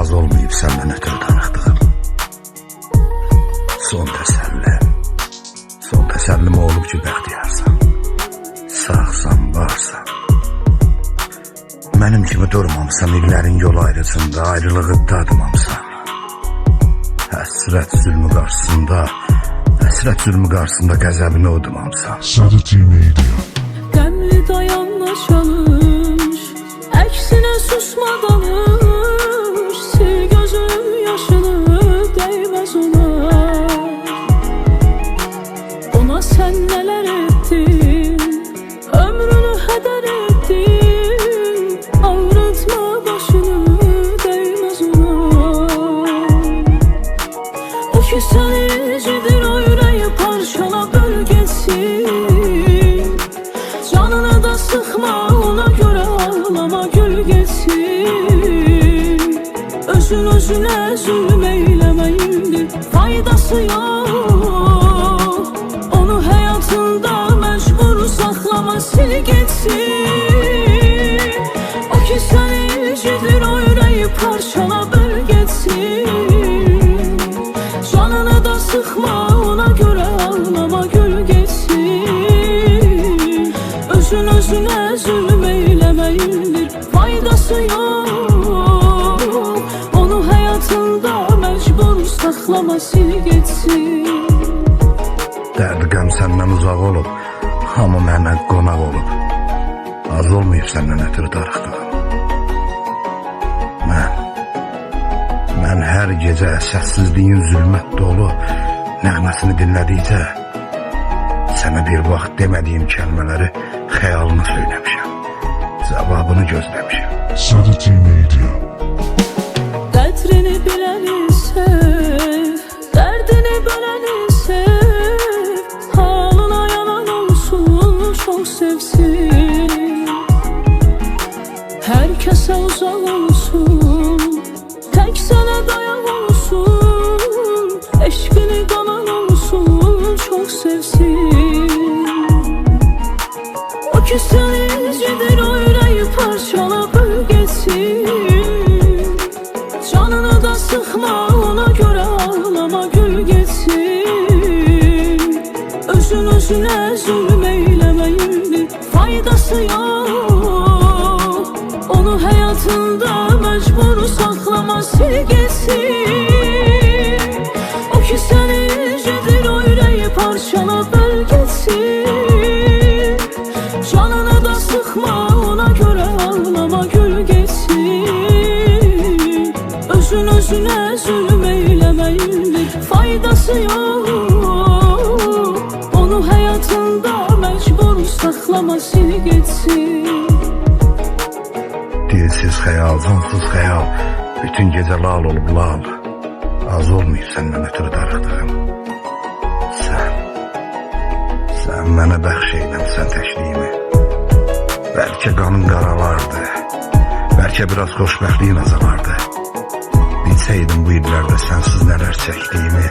Az olmayıb səndən ötürü darıxdığım. Son təsəllim olub ki, bəxtiyarsan. Sağsan, varsan. Mənim kimi durmamsan, illərin yol ayrıcında, ayrılığı dadmamsan. Həsrət zülmü qarşısında qəzəbini udmamsan. Sadece Media. Qəmli dayanma çalış, əksinə susma danış. Sil gözüm yaşını, dəyməz ona. Ona sən nələr etdin, ömrünü hədər etdin. Ağrıtma başını, dəyməz ona. O ki səni incidir, o ürəyi parçala böl geçsin. Canını da sıkma, ona göre ağlama, gül geçsin. Özünə zulm eyləməyindir, faydası yok. Onu həyatında məcbur saxlama, sil geçsin. O ki səni incidir, o ürəyi parçala böl geçsin. Canını da sıkma, ona göre ağlama, gül geçsin. Özünə zulm eyləməyindir, faydası yok. Onu həyatında məcbur saxlama, sil geçsin. Dərdi qəm səndən uzaq olub, hamı mənə qonaq olub. Az olmayıb səndən ötürü darıxdığım. Mən hər gecə səssizliyin zülmət dolu nəğməsini dinlədikcə sənə bir vaxt demədiyim kəlmələri xəyalını söyləmişəm. Cavabını gözləmişəm. Sadece Media. Qədrini biləni sev, dərdini böləni sev. Halına yalan olsun, çox sevsin. Hər kəsə uzaq olsun, tək sənə dayaq olsun. Eşqini qalan olsun, çox sevsin. O ki səni incidir, o ürəyi parçala böl geçsin. Canını da sıkma, ona göre ağlama, gül geçsin. Özünə zulm eyləməyindir, faydası yok. Onu həyatında məcbur saxlama, sil geçsin. O ki səni incidir, o ürəyi parçala böl geçsin. Canını da sıkma, ona göre ağlama, gül geçsin. Özünə zulm eyləməyindir, faydası yok. Onu həyatında məcbur saxlama, sil geçsin. Dilsiz xəyal, cansız xəyal, bütün gecə lal olub lal. Az olmayıb səndən ötürü darıxdığım. Sən mənə bəxş eyləmsən təkliyimi. Bəlkə qanım qaralardı, bəlkə biraz xoşbəxtliyin azalardı. Bilsəydim bu illərdə sənsiz nələr çəkdiyimi,